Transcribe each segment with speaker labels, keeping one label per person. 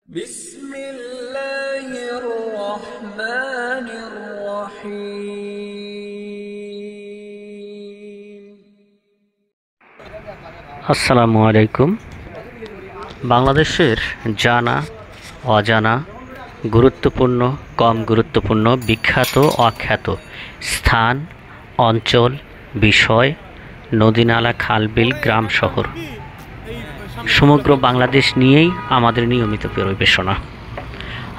Speaker 1: بسم الله الرحمن الرحيم
Speaker 2: আসসালামু আলাইকুম। বাংলাদেশের জানা অজানা গুরুত্বপূর্ণ কম গুরুত্বপূর্ণ বিখ্যাত অখ্যাত স্থান অঞ্চল বিষয় নদীনালা খালবিল গ্রাম শহর সমগ্র বাংলাদেশ নিয়েই আমাদের নিয়মিত পরিবেশনা।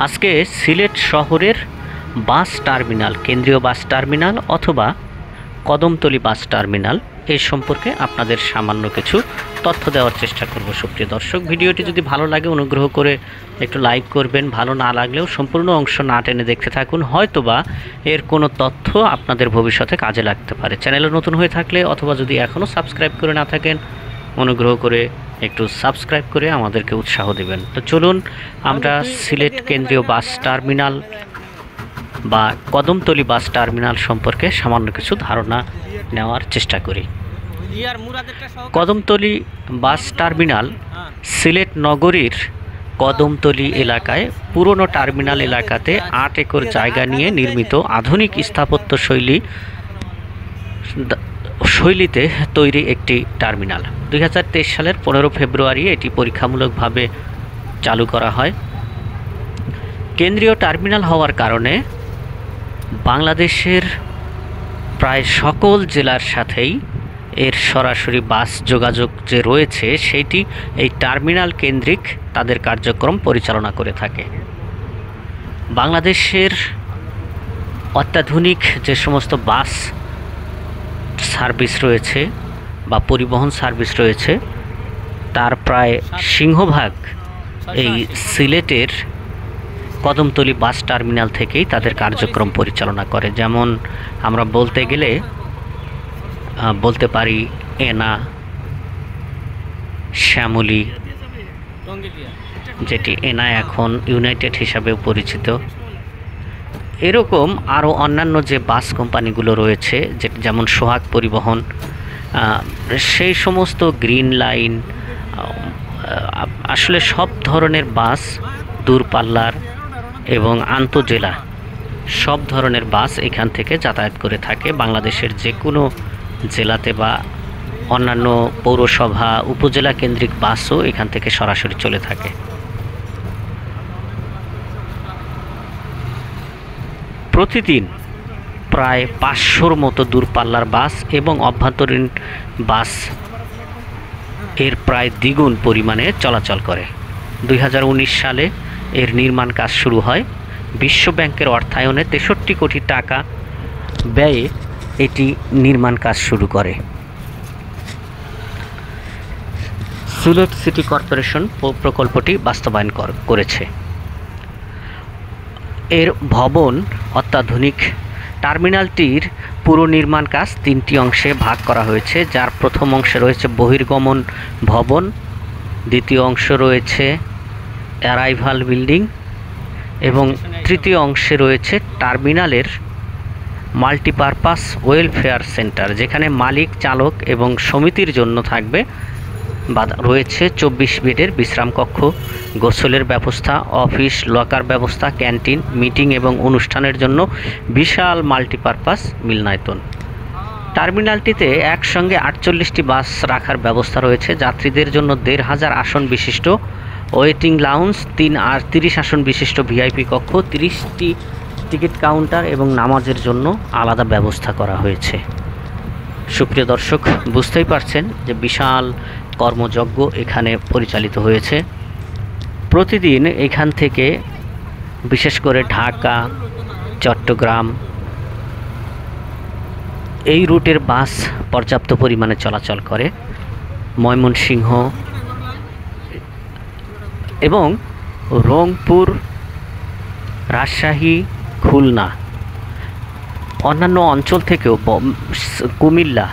Speaker 2: আজকে সিলেট শহরের বাস টার্মিনাল, কেন্দ্রীয় বাস টার্মিনাল অথবা কদমতলী বাস টার্মিনাল এই সম্পর্কে আপনাদের সামান্য কিছু তথ্য দেওয়ার চেষ্টা করব। সুপ্রিয় দর্শক, ভিডিওটি যদি ভালো লাগে অনুগ্রহ করে একটু লাইক করবেন, ভালো না লাগলেও সম্পূর্ণ অংশ না টেনে দেখতে থাকুন, হয়তোবা এর কোনো তথ্য আপনাদের ভবিষ্যতে কাজে লাগতে পারে। চ্যানেলে নতুন হয়ে থাকলে অথবা যদি এখনও সাবস্ক্রাইব করে না থাকেন অনুগ্রহ করে একটু সাবস্ক্রাইব করে আমাদেরকে উৎসাহ দেবেন। তো চলুন আমরা সিলেট কেন্দ্রীয় বাস টার্মিনাল বা কদমতলী বাস টার্মিনাল সম্পর্কে সামান্য কিছু ধারণা নেওয়ার চেষ্টা করি। কদমতলী বাস টার্মিনাল সিলেট নগরীর কদমতলী এলাকায় পুরনো টার্মিনাল এলাকাতে ৮ একর জায়গা নিয়ে নির্মিত আধুনিক স্থাপত্য শৈলীতে তৈরি একটি টার্মিনাল। ২০২৩ সালের ১৫ ফেব্রুয়ারি এটি পরীক্ষামূলকভাবে চালু করা হয়। কেন্দ্রীয় টার্মিনাল হওয়ার কারণে বাংলাদেশের প্রায় সকল জেলার সাথেই এর সরাসরি বাস যোগাযোগ যে রয়েছে সেটি এই টার্মিনাল কেন্দ্রিক তাদের কার্যক্রম পরিচালনা করে থাকে। বাংলাদেশের অত্যাধুনিক যে সমস্ত বাস সার্ভিস রয়েছে বা পরিবহন সার্ভিস রয়েছে তার প্রায় সিংহভাগ এই সিলেটের কদমতলী বাস টার্মিনাল থেকেই তাদের কার্যক্রম পরিচালনা করে। যেমন আমরা বলতে গেলে বলতে পারি এনা, শ্যামলী, যেটি এনা এখন ইউনাইটেড হিসাবেও পরিচিত, এরকম আরও অন্যান্য যে বাস কোম্পানিগুলো রয়েছে যেমন সোহাগ পরিবহন, সেই সমস্ত গ্রিন লাইন, আসলে সব ধরনের বাস দূরপাল্লার এবং আন্তজেলা সব ধরনের বাস এখান থেকে যাতায়াত করে থাকে। বাংলাদেশের যে কোনো জেলাতে বা অন্যান্য পৌরসভা উপজেলা কেন্দ্রিক বাসও এখান থেকে সরাসরি চলে থাকে। প্রতিদিন প্রায় ৫০০-র মতো দূরপাল্লার বাস এবং অভ্যন্তরীণ বাস এর প্রায় দ্বিগুণ পরিমাণে চলাচল করে। ২০১৯ সালে এর নির্মাণ কাজ শুরু হয়। বিশ্ব ব্যাংকের অর্থায়নে ৬৩ কোটি টাকা ব্যয়ে এটি নির্মাণ কাজ শুরু করে। সিলেট সিটি কর্পোরেশন প্রকল্পটি বাস্তবায়ন করেছে। এর ভবন অত্যাধুনিক। টার্মিনালটির পুরো নির্মাণ কাজ ৩টি অংশে ভাগ করা হয়েছে, যার প্রথম অংশে রয়েছে বহির্গমন ভবন, দ্বিতীয় অংশ রয়েছে অ্যারাইভাল বিল্ডিং এবং তৃতীয় অংশে রয়েছে টার্মিনালের মাল্টিপারপাস ওয়েলফেয়ার সেন্টার, যেখানে মালিক, চালক এবং সমিতির জন্য থাকবে রয়েছে ২৪ বেডের বিশ্রাম কক্ষ, গোসলের ব্যবস্থা, অফিস লকার ব্যবস্থা, ক্যান্টিন, মিটিং এবং অনুষ্ঠানের জন্য বিশাল মাল্টিপারপাস মিলনায়তন। টার্মিনালটিতে একসঙ্গে ৪৮টি বাস রাখার ব্যবস্থা রয়েছে। যাত্রীদের জন্য ১৫০০ আসন বিশিষ্ট ওয়েটিং লাউঞ্জ, ৩০ আসন বিশিষ্ট ভিআইপি কক্ষ, ৩০টি টিকিট কাউন্টার এবং নামাজের জন্য আলাদা ব্যবস্থা করা হয়েছে। সুপ্রিয় দর্শক, বুঝতেই পারছেন যে বিশাল কর্মযজ্ঞ এখানে পরিচালিত হয়েছে। প্রতিদিন এখান থেকে বিশেষ করে ঢাকা, চট্টগ্রাম এই রুটের বাস পর্যাপ্ত পরিমাণে চলাচল করে। ময়মনসিংহ এবং রংপুর, রাজশাহী, খুলনা, অন্যান্য অঞ্চল থেকেও, কুমিল্লা,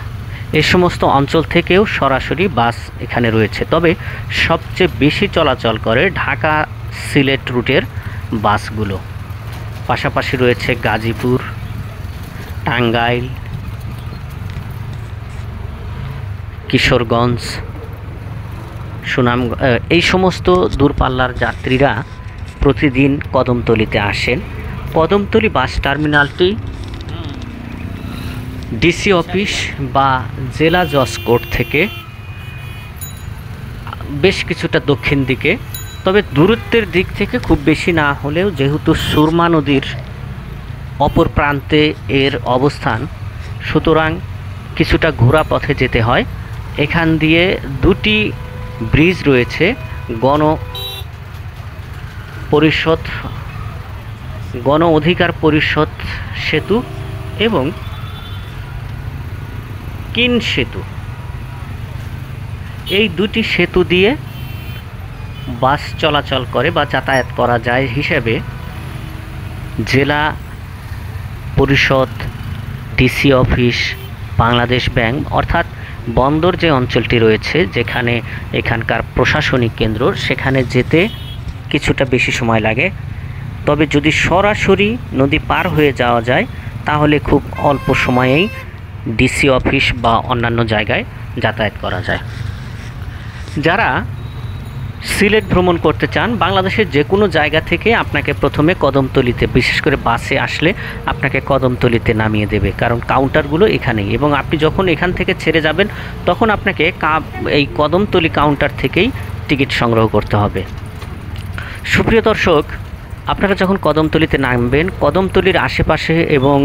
Speaker 2: এ সমস্ত অঞ্চল থেকেও সরাসরি বাস এখানে রয়েছে। তবে সবচেয়ে বেশি চলাচল করে ঢাকা সিলেট রুটের বাসগুলো। পাশাপাশি রয়েছে গাজীপুর, টাঙ্গাইল, কিশোরগঞ্জ, সুনাম, এই সমস্ত দূরপাল্লার যাত্রীরা প্রতিদিন কদমতলীতে আসেন। কদমতলী বাস টার্মিনালটি ডিসি অফিস বা জেলা জজ কোর্ট থেকে বেশ কিছুটা দক্ষিণ দিকে, তবে দূরত্বের দিক থেকে খুব বেশি না হলেও যেহেতু সুরমা নদীর অপর প্রান্তে এর অবস্থান, সুতরাং কিছুটা ঘোরা পথে যেতে হয়। এখান দিয়ে দুটি ব্রিজ রয়েছে, গণ অধিকার পরিষদ সেতু এবং কিন সেতু। এই দুটি সেতু দিয়ে বাস চলাচল করে বা যাতায়াত করা যায় হিসেবে জেলা পরিষদ, ডিসি অফিস, বাংলাদেশ ব্যাংক অর্থাৎ বন্দর যে অঞ্চলটি রয়েছে, যেখানে এখানকার প্রশাসনিক কেন্দ্র, সেখানে যেতে কিছুটা বেশি সময় লাগে। তবে যদি সরাসরি নদী পার হয়ে যাওয়া যায় তাহলে খুব অল্প সময়েই ডিসি অফিস বা অন্যান্য জায়গায় যাতায়াত করা যায়। যারা সিলেট ভ্রমণ করতে চান, বাংলাদেশের যে কোনো জায়গা থেকে আপনাকে প্রথমে কদমতলীতে, বিশেষ করে বাসে আসলে আপনাকে কদমতলীতে নামিয়ে দেবে, কারণ কাউন্টারগুলো এখানেই, এবং আপনি যখন এখান থেকে ছেড়ে যাবেন তখন আপনাকে এই কদমতলী কাউন্টার থেকেই টিকিট সংগ্রহ করতে হবে। সুপ্রিয় দর্শক, আপনারা যখন কদমতলীতে নামবেন, কদমতলীর আশেপাশে এবং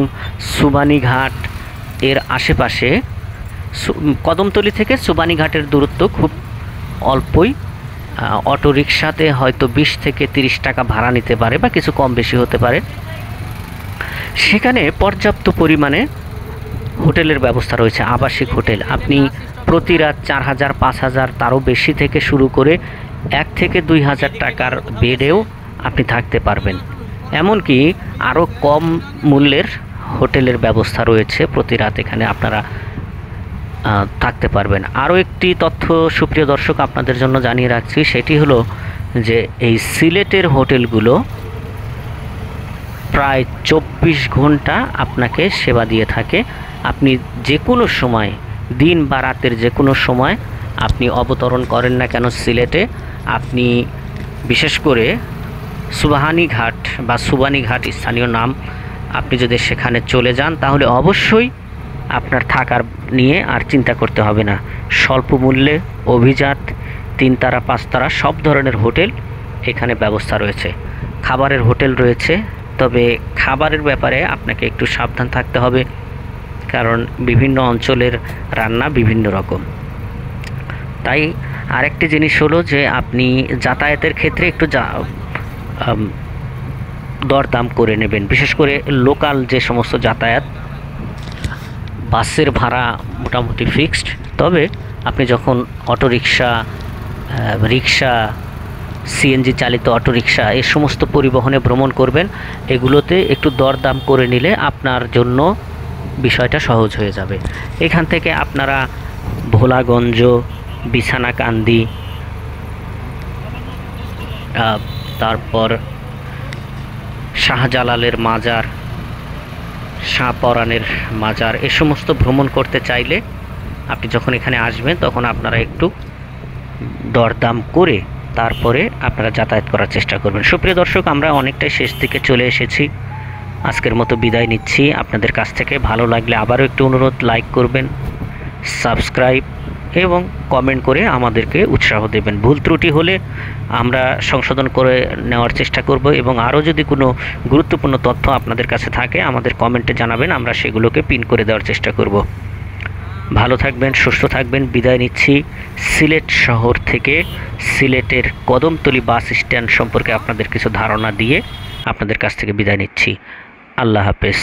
Speaker 2: সুবানীঘাট এর আশেপাশে, কদমতলী থেকে সুবানীঘাটের দূরত্ব খুব অল্পই। অটোরিকশাতে হয়তো 20 থেকে 30 টাকা ভাড়া নিতে পারে বা কিছু কম বেশি হতে পারে। সেখানে পর্যাপ্ত পরিমাণে হোটেলের ব্যবস্থা রয়েছে, আবাসিক হোটেল। আপনি প্রতি রাত 4000, 5000, তারও বেশি থেকে শুরু করে 1 থেকে 2000 টাকার বেডেও আপনি থাকতে পারবেন। এমনকি আরও কম মূল্যের হোটেলের ব্যবস্থা রয়েছে, প্রতি রাত এখানে আপনারা থাকতে পারবেন। আরও একটি তথ্য সুপ্রিয় দর্শক আপনাদের জন্য জানিয়ে রাখছি, সেটি হলো যে এই সিলেটের হোটেলগুলো প্রায় 24 ঘন্টা আপনাকে সেবা দিয়ে থাকে। আপনি যে কোনো সময়, দিন বা রাতের যে কোনো সময় আপনি অবতরণ করেন না কেন সিলেটে, আপনি বিশেষ করে সুবাহানীঘাট বা সুবানীঘাট স্থানীয় নাম, আপনি যদি সেখানে চলে যান তাহলে অবশ্যই আপনার থাকার নিয়ে আর চিন্তা করতে হবে না। স্বল্প মূল্যে অভিজাত 3 তারা 5 তারা সব ধরনের হোটেল এখানে ব্যবস্থা রয়েছে। খাবারের হোটেল রয়েছে, তবে খাবারের ব্যাপারে আপনাকে একটু সাবধান থাকতে হবে, কারণ বিভিন্ন অঞ্চলের রান্না বিভিন্ন রকম। তাই আরেকটি জিনিস হলো যে আপনি যাতায়াতের ক্ষেত্রে একটু দরদাম করে নেবেন। বিশেষ করে লোকাল যে সমস্ত যাতায়াত, বাসের ভাড়া মোটামুটি ফিক্সড, তবে আপনি যখন অটোরিকশা, রিক্সা, সিএনজি চালিত অটোরিকশা এই সমস্ত পরিবহনে ভ্রমণ করবেন, এগুলোতে একটু দরদাম করে নিলে আপনার জন্য বিষয়টা সহজ হয়ে যাবে। এখান থেকে আপনারা ভোলাগঞ্জ, বিছানাকান্দি, তারপর শাহজালালের মাজার, শাহপরানের মাজার, এ সমস্ত ভ্রমণ করতে চাইলে আপনি যখন এখানে আসবেন তখন আপনারা একটু দরদাম করে তারপরে আপনারা যাতায়াত করার চেষ্টা করবেন। সুপ্রিয় দর্শক, আমরা অনেকটাই শেষ দিকে চলে এসেছি, আজকের মতো বিদায় নিচ্ছি আপনাদের কাছ থেকে। ভালো লাগলে আবারও একটু অনুরোধ, লাইক করবেন, সাবস্ক্রাইব এবং কমেন্ট করে আমাদেরকে উৎসাহ দেবেন। ভুল ত্রুটি হলে আমরা সংশোধন করে নেওয়ার চেষ্টা করব, এবং আরও যদি কোনো গুরুত্বপূর্ণ তথ্য আপনাদের কাছে থাকে আমাদের কমেন্টে জানাবেন, আমরা সেগুলোকে পিন করে দেওয়ার চেষ্টা করব। ভালো থাকবেন, সুস্থ থাকবেন। বিদায় নিচ্ছি সিলেট শহর থেকে। সিলেটের কদমতলী বাস স্ট্যান্ড সম্পর্কে আপনাদের কিছু ধারণা দিয়ে আপনাদের কাছ থেকে বিদায় নিচ্ছি। আল্লাহ হাফেজ।